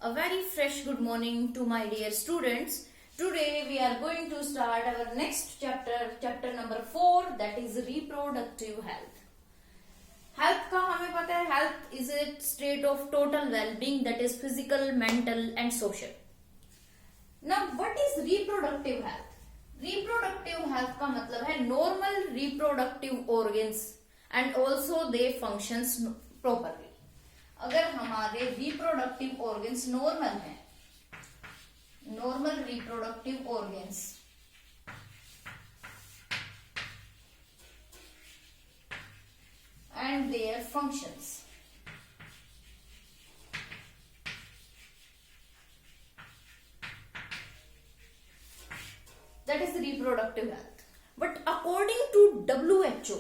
A very fresh good morning to my dear students. Today we are going to start our next chapter number 4, that is reproductive health. Health का हमें पता है, health is a state of total well-being, that is physical, mental and social. Now what is reproductive health? Reproductive health का मतलब है normal reproductive organs and also they functions properly. अगर हमारे reproductive organs normal हैं, normal reproductive organs and their functions, that is reproductive health. But according to WHO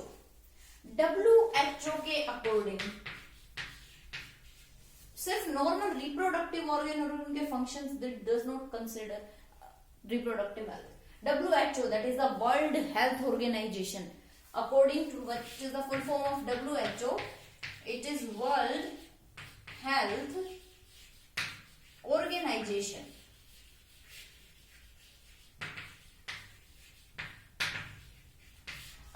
के according सिर्फ normal reproductive organ और उनके functions does not consider reproductive health. WHO, that is the World Health Organization, according to what is the full form of WHO, it is World Health Organization.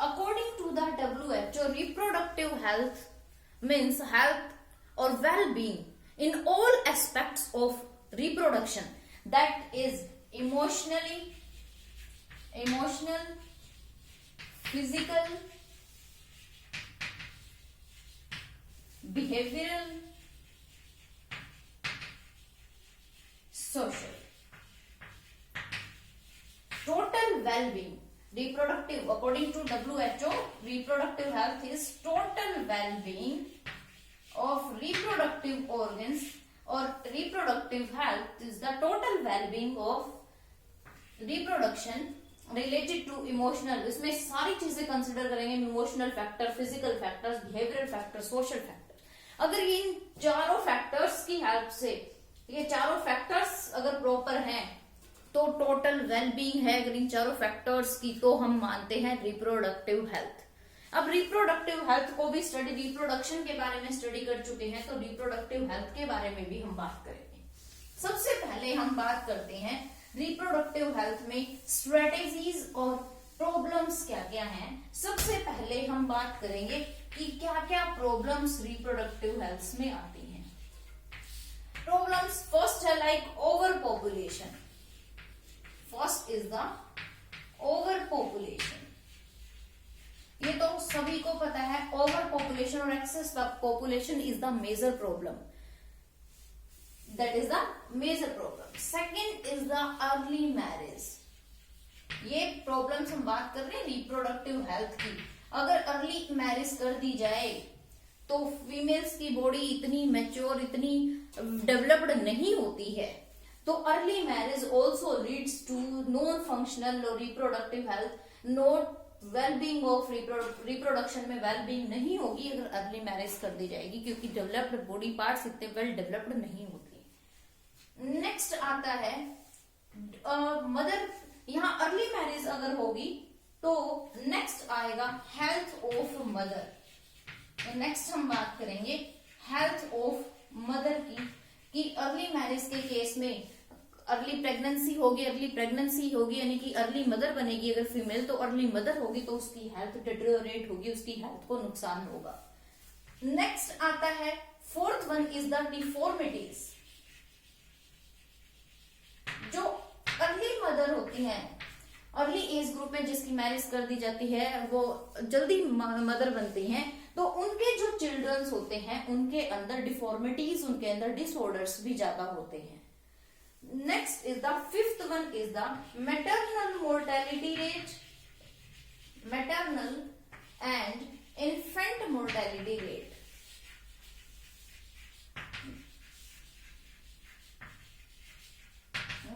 According to the WHO, reproductive health means health or well-being in all aspects of reproduction, that is emotional, physical, behavioral, social. Total well-being. Reproductive, according to WHO, reproductive health is total well-being of reproductive organs, or reproductive health is the total well-being of reproduction related to emotional. इसमें सारी चीजें consider करेंगे, emotional factor, physical factors, behavioural factor, social factor. अगर इन चारों factors की help से, ये चारों फैक्टर्स अगर प्रॉपर हैं तो टोटल वेलबींग है. अगर इन चारों फैक्टर्स की तो हम मानते हैं रिप्रोडक्टिव हेल्थ. अब रिप्रोडक्टिव हेल्थ को भी स्टडी, रिप्रोडक्शन के बारे में स्टडी कर चुके हैं, तो रिप्रोडक्टिव हेल्थ के बारे में भी हम बात करेंगे. सबसे पहले हम बात करते हैं रिप्रोडक्टिव हेल्थ में स्ट्रेटेजीज और प्रॉब्लम्स क्या क्या हैं. सबसे पहले हम बात करेंगे कि क्या क्या प्रॉब्लम्स रिप्रोडक्टिव हेल्थ में आती हैं. प्रॉब्लम्स फर्स्ट है like over population. First is the over population. ये तो सभी को पता है, ओवर पॉपुलेशन और excess population is the major problem, that is the major problem. Second is the early marriage. ये प्रॉब्लम्स हम बात कर रहे हैं रिप्रोडक्टिव हेल्थ की. अगर अर्ली मैरिज कर दी जाए तो फीमेल्स की बॉडी इतनी मैच्योर, इतनी डेवलप्ड नहीं होती है, तो early marriage also leads to non functional reproductive health. Not wellbeing of reproduction में वेलबींग नहीं होगी अगर अर्ली मैरिज कर दी जाएगी, क्योंकि डेवलप्ड बॉडी पार्ट्स इतने वेल डेवलप्ड नहीं होती. नेक्स्ट आता है मदर. यहाँ अर्ली मैरिज अगर होगी तो नेक्स्ट आएगा हेल्थ ऑफ मदर. नेक्स्ट हम बात करेंगे हेल्थ ऑफ मदर की, कि अर्ली मैरिज के केस में अर्ली प्रेगनेंसी होगी यानी कि अर्ली मदर बनेगी अगर फीमेल, तो अर्ली मदर होगी तो उसकी हेल्थ डिटेरियोरेट होगी, उसकी हेल्थ को नुकसान होगा. नेक्स्ट आता है fourth one is the deformities. जो अर्ली मदर होती हैं, अर्ली एज ग्रुप में जिसकी मैरिज कर दी जाती है, वो जल्दी मदर बनती हैं, तो उनके जो चिल्ड्रंस होते हैं उनके अंदर डिफॉर्मिटीज, उनके अंदर डिसऑर्डर्स भी ज्यादा होते हैं. Next is the fifth one is the maternal mortality rate, maternal and infant mortality rate.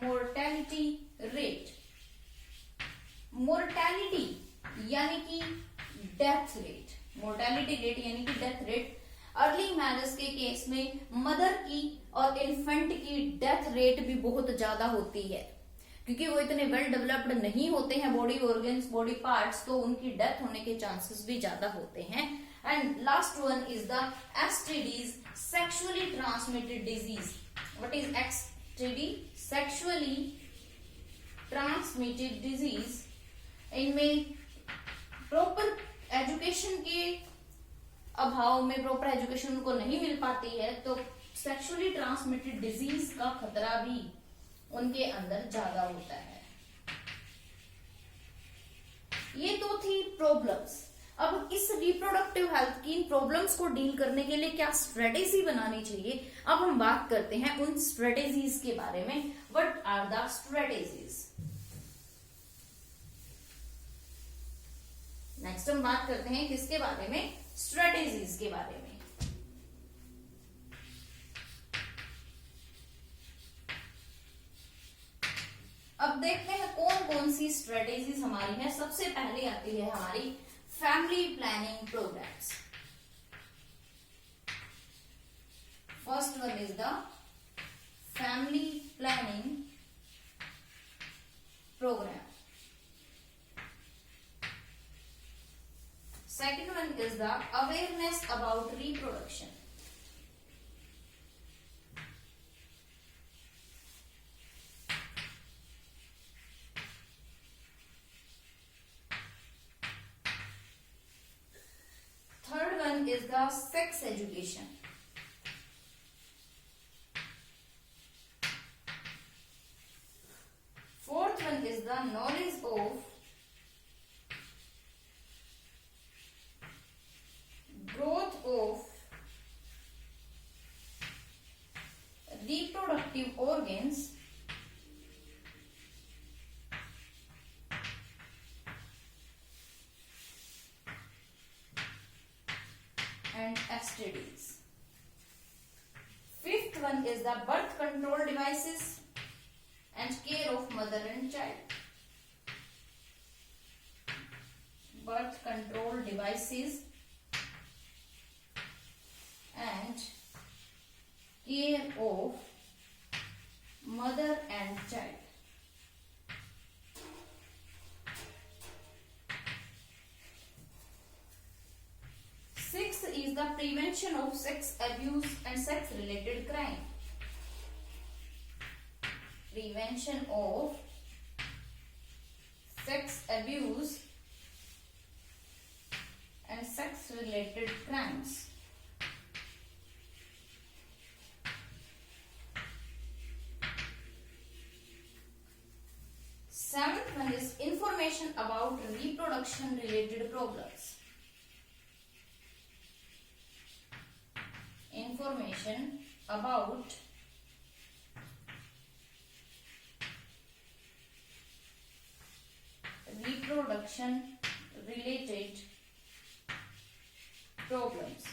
Mortality rate, mortality यानी कि डेथ रेट, मोर्टेलिटी रेट यानी कि डेथ रेट. अर्ली मैरिज के केस में मदर की और इन्फेंट की डेथ रेट भी बहुत ज्यादा होती है, क्योंकि वो इतने वेल डेवलप्ड नहीं होते हैं बॉडी ऑर्गन्स, बॉडी पार्ट्स, तो उनकी डेथ होने के चांसेस भी ज्यादा होते हैं. And last one is the STDs, sexually transmitted disease. What is STD, sexually transmitted disease. इनमें प्रॉपर एजुकेशन के अभाव में, प्रॉपर एजुकेशन उनको नहीं मिल पाती है, तो सेक्सुअली ट्रांसमिटेड डिजीज का खतरा भी उनके अंदर ज्यादा होता है। ये तो थी प्रॉब्लम्स। अब इस रिप्रोडक्टिव हेल्थ की इन प्रॉब्लम्स को डील करने के लिए क्या स्ट्रेटेजी बनानी चाहिए, अब हम बात करते हैं उन स्ट्रेटेजीज के बारे में। What are the strategies? Next हम बात करते हैं किसके बारे में? स्ट्रेटेजीज के बारे में। अब देखते हैं कौन कौन सी स्ट्रेटेजीज हमारी है। सबसे पहले आती है हमारी family planning programmes. First one is the family planning programme. Second one is the awareness about reproduction. Third one is the sex education. Fourth one is the knowledge of growth of reproductive organs and STDs. Fifth one is the birth control devices and care of mother and child. Birth control devices and care of mother and child. Sixth is the prevention of sex abuse and sex related crime. Prevention of sex abuse and sex related crimes. Seventh one is information about reproduction related problems. Information about reproduction related problems.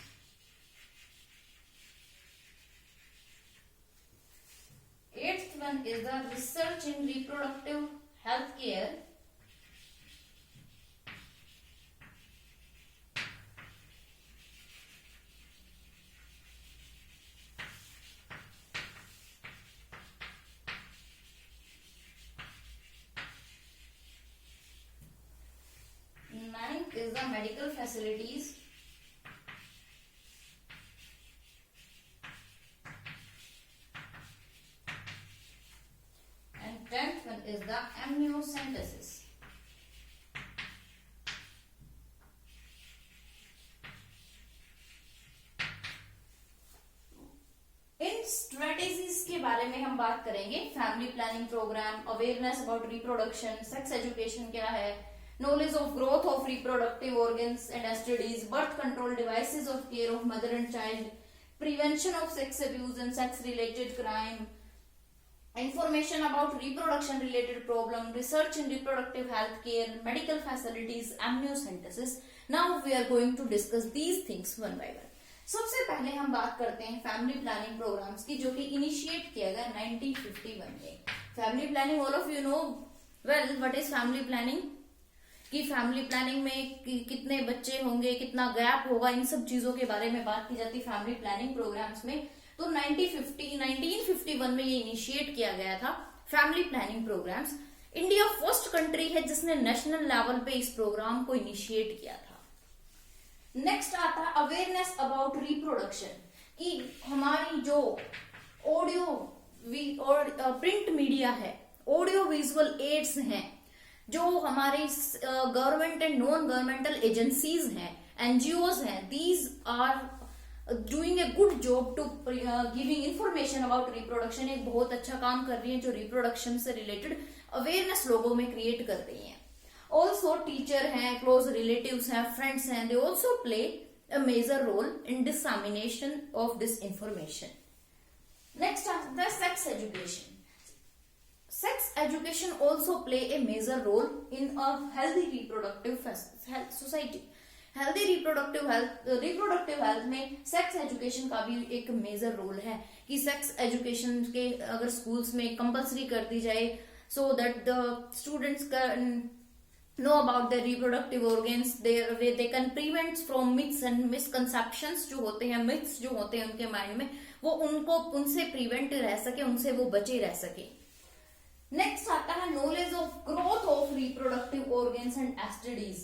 Eighth one is the research in reproductive health care. Ninth is the medical facilities. And 10th one is the amniocentesis. इन strategies के बारे में हम बात करेंगे। Family planning programme, awareness about reproduction, sex education क्या है, knowledge of growth of reproductive organs and STDs, birth control devices of care of mother and child, prevention of sex abuse and sex related crime, information about reproduction related problem, research in reproductive health care, medical facilities, amniocentesis. Now we are going to discuss these things one by one. सबसे पहले हम बात करते हैं family planning programmes की, जो कि initiate किया गया 1951 में। Family planning, all of you know well what is family planning, कि फैमिली प्लानिंग में कितने बच्चे होंगे, कितना गैप होगा, इन सब चीजों के बारे में बात की जाती है फैमिली प्लानिंग प्रोग्राम्स में। तो 1951 में ये इनिशिएट किया गया था family planning programmes. India first country है जिसने नेशनल लेवल पे इस प्रोग्राम को इनिशिएट किया था। नेक्स्ट आता है अवेयरनेस अबाउट रिप्रोडक्शन, कि हमारी जो ऑडियो और प्रिंट मीडिया है, ऑडियो विजुअल एड्स हैं, जो हमारे government and non governmental agencies हैं, एनजीओज हैं, these are doing a good job to giving information about reproduction. एक बहुत अच्छा काम कर रही है जो रिप्रोडक्शन से रिलेटेड अवेयरनेस लोगों में क्रिएट कर रही है। ऑल्सो टीचर हैं, क्लोज रिलेटिव्स हैं, फ्रेंड्स हैं, they also play a major role in dissemination of this information. Next the sex education. Sex education also play a major role in a healthy reproductive society. Healthy reproductive health में sex education का भी एक major role है कि sex education के अगर schools में compulsory कर दी जाए so that the students can know about their reproductive organs, they can prevent from myths and misconceptions जो होते हैं, myths जो होते हैं उनके mind में, वो उनसे prevent रह सके, उनसे वो बचे रह सके। नेक्स्ट आता है knowledge of growth of reproductive organs and STDs,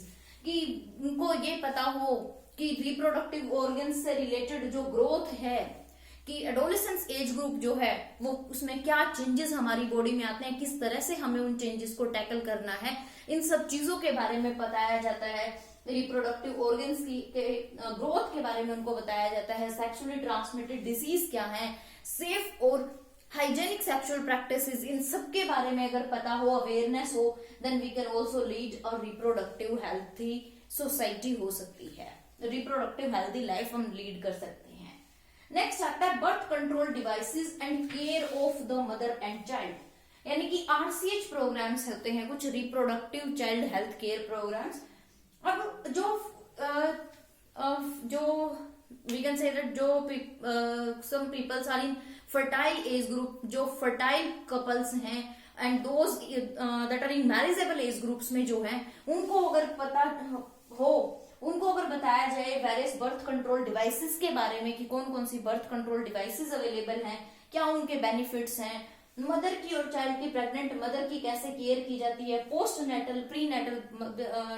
कि उनको ये पता हो कि रिप्रोडक्टिव ऑर्गन्स से रिलेटेड जो ग्रोथ है, कि एडोलेसेंस एज ग्रुप जो है वो उसमें क्या चेंजेस हमारी बॉडी में आते हैं, किस तरह से हमें उन चेंजेस को टैकल करना है, इन सब चीजों के बारे में बताया जाता है। रिप्रोडक्टिव ऑर्गन्स की ग्रोथ के बारे में उनको बताया जाता है। सेक्सुअली ट्रांसमिटेड डिसीज क्या है, सेफ और हाइजेनिक सेक्सुअल प्रैक्टिसेस, इन सब के बारे में अगर पता हो, अवेयरनेस हो, then we can also lead और रिप्रोडक्टिव हेल्थी सोसाइटी हो सकती है, रिप्रोडक्टिव हेल्थी लाइफ हम लीड कर सकते हैं। नेक्स्ट आता है birth control devices and care of the mother and child, यानी कि आरसीएच प्रोग्राम्स होते हैं कुछ reproductive child health care programmes. अब जो we can say that जो some people are in fertile age group, जो fertile couples हैं and those that are in marriageable age groups में जो हैं, उनको अगर पता हो, उनको अगर बताया जाए वेरियस बर्थ कंट्रोल डिवाइसेस के बारे में कि कौन कौन सी बर्थ कंट्रोल डिवाइसेस अवेलेबल हैं, क्या उनके बेनिफिट्स हैं, मदर की और चाइल्ड की, प्रेग्नेंट मदर की कैसे केयर की जाती है, post natal, pre natal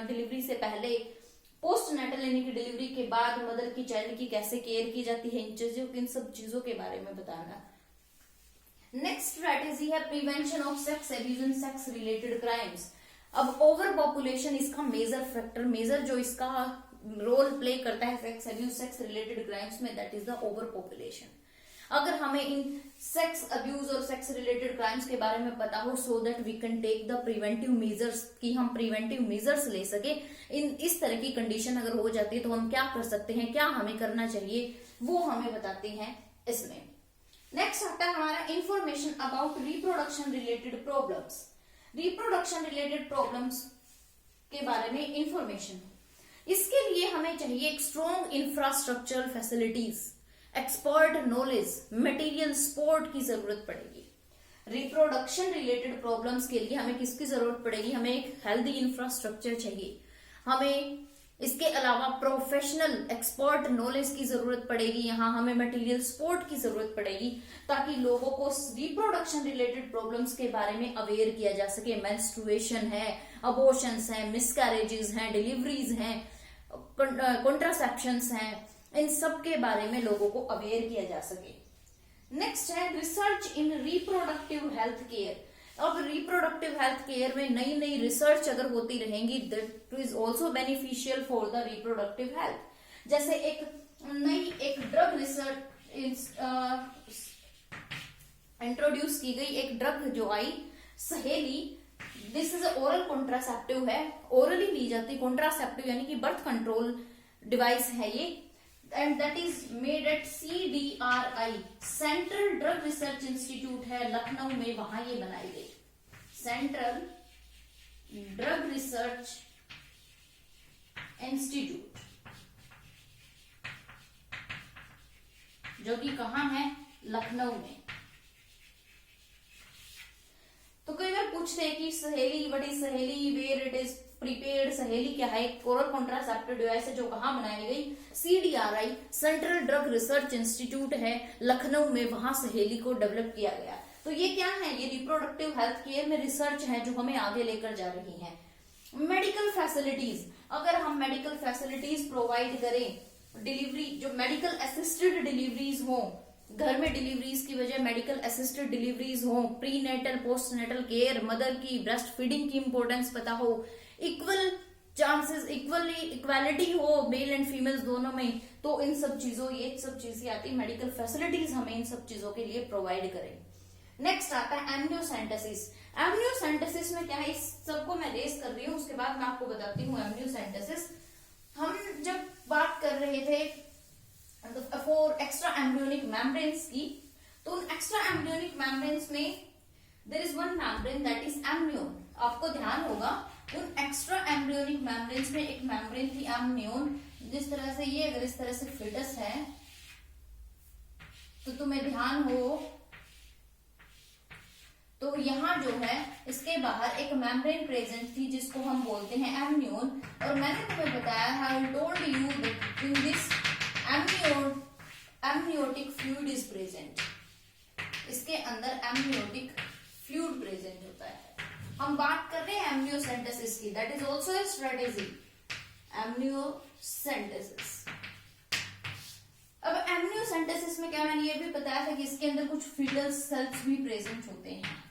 delivery से पहले, पोस्ट नेटल यानी कि डिलीवरी के बाद मदर की, चाइल्ड की कैसे केयर की जाती है, इन सब चीजों के बारे में बताना। नेक्स्ट स्ट्रेटेजी है prevention of sex abuse and sex related crimes. अब ओवर पॉपुलेशन इसका मेजर फैक्टर, मेजर जो इसका रोल प्ले करता है sex abuse, sex related crimes में, that is the over population. अगर हमें इन सेक्स अब्यूज और सेक्स रिलेटेड क्राइम्स के बारे में पता हो, so that we can take the preventive measures, कि हम प्रिवेंटिव मेजर्स ले सके। इस तरह की कंडीशन अगर हो जाती है तो हम क्या कर सकते हैं, क्या हमें करना चाहिए, वो हमें बताते हैं इसमें। नेक्स्ट आता है हमारा information about reproduction related problems. Reproduction related problems के बारे में इंफॉर्मेशन, इसके लिए हमें चाहिए एक strong infrastructural facilities, expert knowledge, material support की जरूरत पड़ेगी। रिप्रोडक्शन रिलेटेड प्रॉब्लम्स के लिए हमें किसकी जरूरत पड़ेगी, हमें एक हेल्दी इंफ्रास्ट्रक्चर चाहिए, हमें इसके अलावा प्रोफेशनल एक्सपर्ट नॉलेज की जरूरत पड़ेगी, यहाँ हमें मटेरियल सपोर्ट की जरूरत पड़ेगी, ताकि लोगों को रिप्रोडक्शन रिलेटेड प्रॉब्लम्स के बारे में अवेयर किया जा सके। मेंस्ट्रुएशन है, अबॉर्शंस हैं, मिसकैरेजेस हैं, डिलीवरीज हैं, कॉन्ट्रासेप्शंस हैं, इन सब के बारे में लोगों को अवेयर किया जा सके। नेक्स्ट है रिसर्च इन रिप्रोडक्टिव हेल्थ केयर। अब रिप्रोडक्टिव हेल्थ केयर में नई नई रिसर्च अगर होती रहेंगी, that is also beneficial for the reproductive health. जैसे एक ड्रग रिसर्च इंट्रोड्यूस की गई, एक ड्रग जो आई सहेली, दिस इज ओरल कॉन्ट्रासेप्टिव है, ओरली ली जाती कॉन्ट्रासेप्टिव यानी कि बर्थ कंट्रोल डिवाइस है ये, and that is made at CDRI, central drug research institute है लखनऊ में, वहां ये बनाई गई। सेंट्रल ड्रग रिसर्च इंस्टीट्यूट, जो कि कहां है, लखनऊ में। तो कई बार पूछते हैं कि सहेली, व्हाट इज सहेली, वेयर इट इज प्रीपेड। सहेली क्या है, एक ओरल कॉन्ट्रासेप्टिव डिवाइस है जो कहां बनाई गई, CDRI, central drug research institute है लखनऊ में, वहां सहेली को डेवलप किया गया। तो ये क्या है, ये रिप्रोडक्टिव हेल्थ केयर में रिसर्च है जो हमें आगे लेकर जा रही है। मेडिकल फैसिलिटीज, अगर हम मेडिकल फैसिलिटीज प्रोवाइड करें, डिलीवरी जो मेडिकल असिस्टेड डिलीवरीज हो, घर में डिलीवरीज की वजह मेडिकल असिस्टेड डिलीवरीज हो, pre natal post natal care, mother की ब्रेस्ट फीडिंग की इंपॉर्टेंस पता हो, इक्वल चांसेस इक्वालिटी हो मेल एंड फीमेल्स दोनों में, तो इन सब चीजों ये सब चीजें आती है, मेडिकल फैसिलिटीज हमें इन सब चीजों के लिए प्रोवाइड करें। नेक्स्ट आता है एमनियोसेंटेसिस। एमनियोसेंटेसिस में क्या है, इस सबको मैं रेस कर रही हूँ, उसके बाद मैं आपको बताती हूँ एमनियोसेंटेसिस। हम जब बात कर रहे थे फॉर एक्स्ट्रा एम्ब्रियोनिक मेम्ब्रेन्स की, तो उन एक्स्ट्रा एम्ब्रियोनिक मेम्ब्रेन्स में there is one membrane that is amnion. आपको ध्यान होगा उन एक्स्ट्रा एम्ब्रियोनिक मेम्ब्रेन्स में एक मेम्ब्रेन थी एमनियोन। जिस तरह से ये अगर इस तरह से फिटस है तो तुम्हें ध्यान हो तो यहाँ जो है इसके बाहर एक मेम्ब्रेन प्रेजेंट थी जिसको हम बोलते हैं एमनियोन। और मैंने तुम्हें बताया है, I told you that in this amniotic fluid is present. इसके अंदर एमनियोटिक फ्लूइड प्रेजेंट होता है। हम बात कर रहे हैं एमनियोसेंटेसिस की, that is also a strategy, amniocentesis. अब एमनियोसेंटेसिस में क्या, मैंने ये भी बताया था कि इसके अंदर कुछ फीटल सेल्स भी प्रेजेंट होते हैं।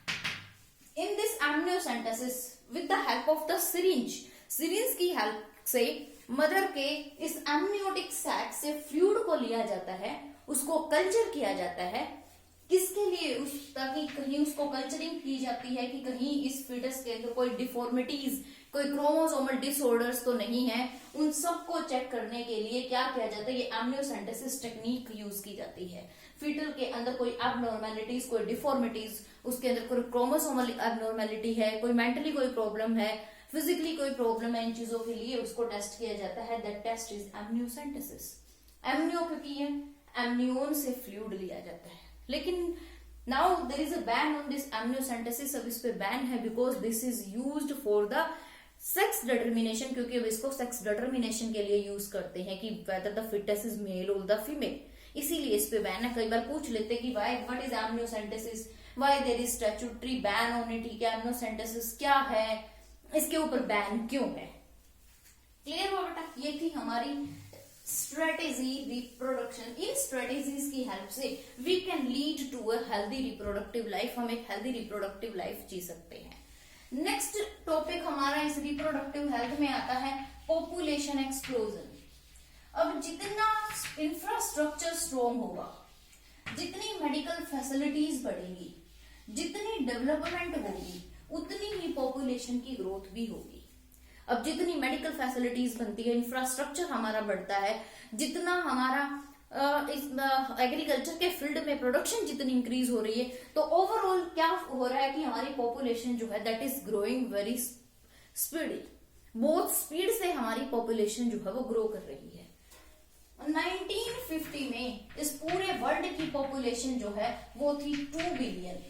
In this amniocentesis with the help of the syringe की हेल्प से मदर के इस एमनियोटिक सैक से फ्लूइड को लिया जाता है, उसको कल्चर किया जाता है। किसके लिए, ताकि कहीं उसको कल्चरिंग की जाती है कि कहीं इस फीटस के अंदर कोई डिफॉर्मिटीज, कोई क्रोमोसोमल डिसऑर्डर्स तो नहीं है। उन सबको चेक करने के लिए क्या किया जाता है, ये एमनियोसेंटेसिस टेक्निक यूज की जाती है। फीटल के अंदर कोई एबनॉर्मेलिटीज, कोई डिफॉर्मिटीज, उसके अंदर कोई क्रोमोसोमल एबनॉर्मेलिटी है, कोई मेंटली कोई प्रॉब्लम है, फिजिकली कोई प्रॉब्लम है, इन चीजों के लिए उसको टेस्ट किया जाता है। That test is amniocentesis. Amnio क्योंकि ये एमनियोन से फ्लूइड लिया जाता है। लेकिन now there is a ban on this amniocentesis. अब इस पे बैन है because this is used for the sex determination, क्योंकि अब इसको सेक्स डिटर्मिनेशन के लिए यूज करते हैं कि whether the foetus is male और द फीमेल, इसीलिए इस पे बैन है। कई बार पूछ लेते कि why, what is amniocentesis, why there is statutory ban on it, ठीक है, एमनियोसेंटेसिस क्या है, इसके ऊपर बैन क्यों है। क्लियर हुआ बेटा, ये थी हमारी स्ट्रेटेजी रिप्रोडक्शन। इन स्ट्रेटेजीज की हेल्प से we can lead to a healthy reproductive life, हम एक हेल्दी रिप्रोडक्टिव लाइफ जी सकते हैं। नेक्स्ट टॉपिक हमारा इस रिप्रोडक्टिव हेल्थ में आता है पॉपुलेशन एक्सप्लोजन। अब जितना इंफ्रास्ट्रक्चर स्ट्रॉन्ग होगा, जितनी मेडिकल फैसिलिटीज बढ़ेगी, जितनी डेवलपमेंट होगी, उतनी ही पॉपुलेशन की ग्रोथ भी होगी। अब जितनी मेडिकल फैसिलिटीज बनती है, इंफ्रास्ट्रक्चर हमारा बढ़ता है, जितना हमारा इस एग्रीकल्चर के फील्ड में प्रोडक्शन जितनी इंक्रीज हो रही है, तो ओवरऑल क्या हो रहा है कि हमारी पॉपुलेशन जो है that is growing very speedy. बहुत स्पीड से हमारी पॉपुलेशन जो है वो ग्रो कर रही है। 1950 में इस पूरे वर्ल्ड की पॉपुलेशन जो है वो थी 2 बिलियन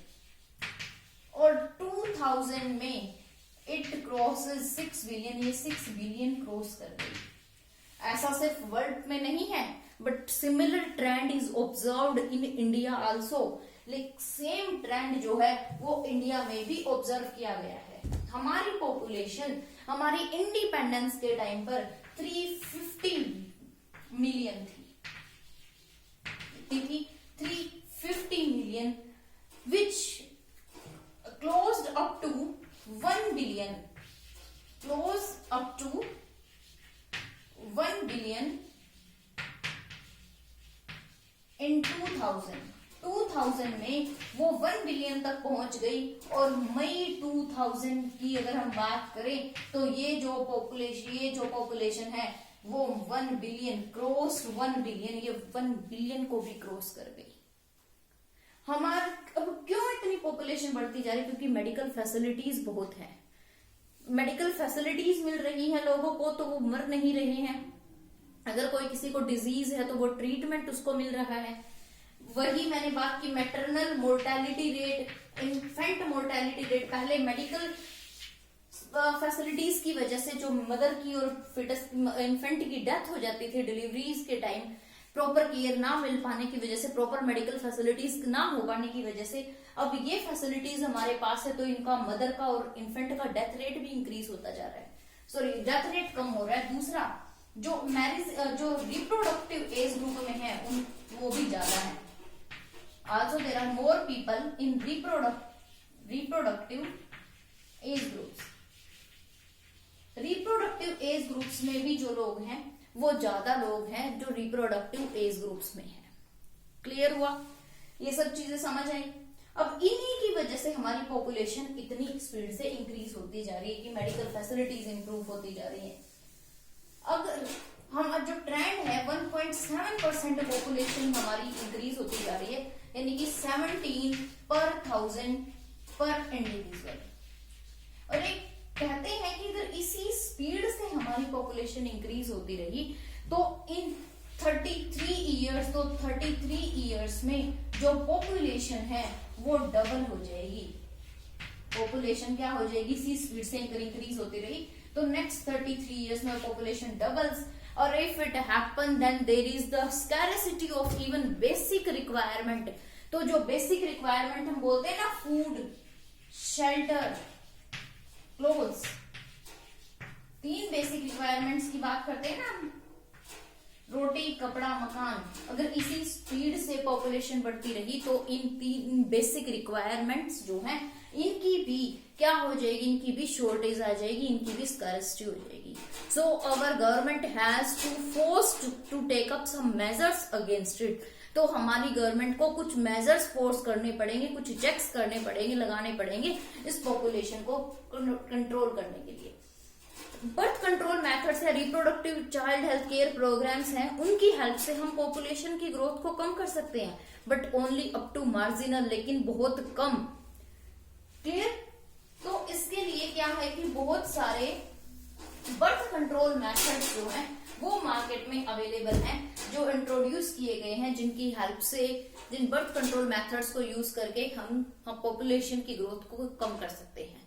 और 2000 में इट क्रॉसेस 6 बिलियन, ये 6 बिलियन क्रॉस कर गई। ऐसा सिर्फ वर्ल्ड में नहीं है, but similar trend is observed in India also. Like same trend जो है वो इंडिया में भी ऑब्जर्व किया गया है। हमारी पॉपुलेशन हमारी इंडिपेंडेंस के टाइम पर 350 मिलियन थी 350 million, which closed up to 1 billion, close up to 1 billion in 2000 में वो 1 बिलियन तक पहुंच गई। और मई 2000 की अगर हम बात करें तो ये जो पॉपुलेशन है वो 1 बिलियन क्रॉस 1 बिलियन, ये 1 बिलियन को भी क्रॉस कर गई। हमारे अब क्यों इतनी पॉपुलेशन बढ़ती जा रही है, क्योंकि मेडिकल फैसिलिटीज बहुत है, मेडिकल फैसिलिटीज मिल रही है लोगों को, तो वो मर नहीं रहे हैं। अगर कोई किसी को डिजीज है तो वो ट्रीटमेंट उसको मिल रहा है। वही मैंने बात की maternal mortality rate, infant mortality rate, पहले मेडिकल फैसिलिटीज की वजह से जो मदर की और फिटस इन्फेंट की डेथ हो जाती थी डिलीवरीज के टाइम, प्रॉपर केयर ना मिल पाने की वजह से, प्रॉपर मेडिकल फैसिलिटीज ना हो पाने की वजह से अब ये फैसिलिटीज हमारे पास है, तो इनका मदर का और इन्फेंट का डेथ रेट भी इंक्रीज होता जा रहा है, सॉरी डेथ रेट कम हो रहा है। दूसरा जो रिप्रोडक्टिव एज ग्रुप में है वो भी ज्यादा है। Also there are more people in reproductive age groups. Reproductive age groups में भी जो लोग हैं वो ज्यादा लोग हैं जो रिप्रोडक्टिव एज ग्रुप्स में हैं। क्लियर हुआ? ये सब चीजें समझ आई। अब इन्हीं की वजह से हमारी पॉपुलेशन इतनी स्पीड से इंक्रीज होती जा रही है कि मेडिकल फैसिलिटीज इंप्रूव होती जा रही है। अगर हम जो ट्रेंड है 1.7% पॉपुलेशन हमारी इंक्रीज होती जा रही है, यानी कि 17 पर 1000 पर इंडिविजुअल। और एक कहते हैं कि अगर इसी स्पीड से हमारी पॉपुलेशन इंक्रीज होती रही तो इन 33 इयर्स में जो पॉपुलेशन है वो डबल हो जाएगी। पॉपुलेशन क्या हो जाएगी? इसी स्पीड से इंक्रीज होती रही तो नेक्स्ट 33 इयर्स में पॉपुलेशन डबल्स। और if it happen then there is the scarcity of even basic requirement. तो जो बेसिक रिक्वायरमेंट हम बोलते हैं ना, food, shelter, clothes, 3 basic requirements की बात करते हैं ना, रोटी, कपड़ा, मकान। अगर इसी स्पीड से पॉपुलेशन बढ़ती रही तो इन 3 बेसिक रिक्वायरमेंट्स जो हैं इनकी भी क्या हो जाएगी? इनकी भी शॉर्टेज आ जाएगी, इनकी भी स्कैरसिटी हो जाएगी। So our government has to force to take up some measures against it. तो हमारी गवर्नमेंट को कुछ मेजर्स फोर्स करने पड़ेंगे, कुछ चेक्स करने पड़ेंगे, लगाने पड़ेंगे इस पॉपुलेशन को कंट्रोल करने के लिए। बर्थ कंट्रोल मेथड्स या reproductive child health care programmes हैं, उनकी हेल्प से हम पॉपुलेशन की ग्रोथ को कम कर सकते हैं, but only up to marginal, लेकिन बहुत कम। क्लियर? तो इसके लिए क्या है कि बहुत सारे बर्थ कंट्रोल मेथड्स जो हैं वो मार्केट में अवेलेबल हैं, जो इंट्रोड्यूस किए गए हैं, जिनकी हेल्प से, जिन बर्थ कंट्रोल मेथड्स को यूज करके हम पॉपुलेशन की ग्रोथ को कम कर सकते हैं।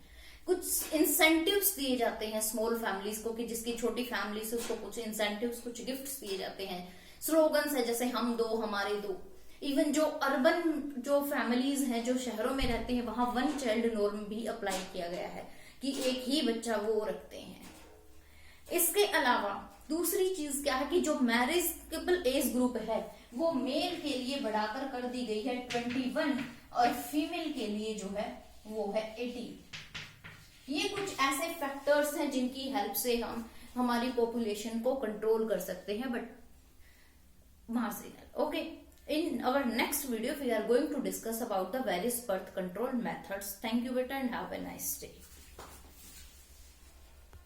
कुछ इंसेंटिव्स दिए जाते हैं स्मॉल फैमिलीज को, कि जिसकी छोटी फैमिलीज है उसको कुछ इंसेंटिव्स, कुछ गिफ्ट्स दिए जाते हैं। स्लोगन्स है जैसे हम दो हमारे दो। इवन जो अर्बन जो फैमिलीज हैं, जो शहरों में रहते हैं, वहां 1 चाइल्ड नॉर्म भी अप्लाई किया गया है कि एक ही बच्चा वो रखते हैं। इसके अलावा दूसरी चीज क्या है कि जो मैरिजेबल एज ग्रुप है वो मेल के लिए बढ़ाकर कर दी गई है 21 और फीमेल के लिए जो है वो है 18। ये कुछ ऐसे फैक्टर्स हैं जिनकी हेल्प से हम हमारी पॉपुलेशन को कंट्रोल कर सकते हैं, but marginal. Okay, in our next video we are going to discuss about the various birth control methods. Thank you beta and have a nice day.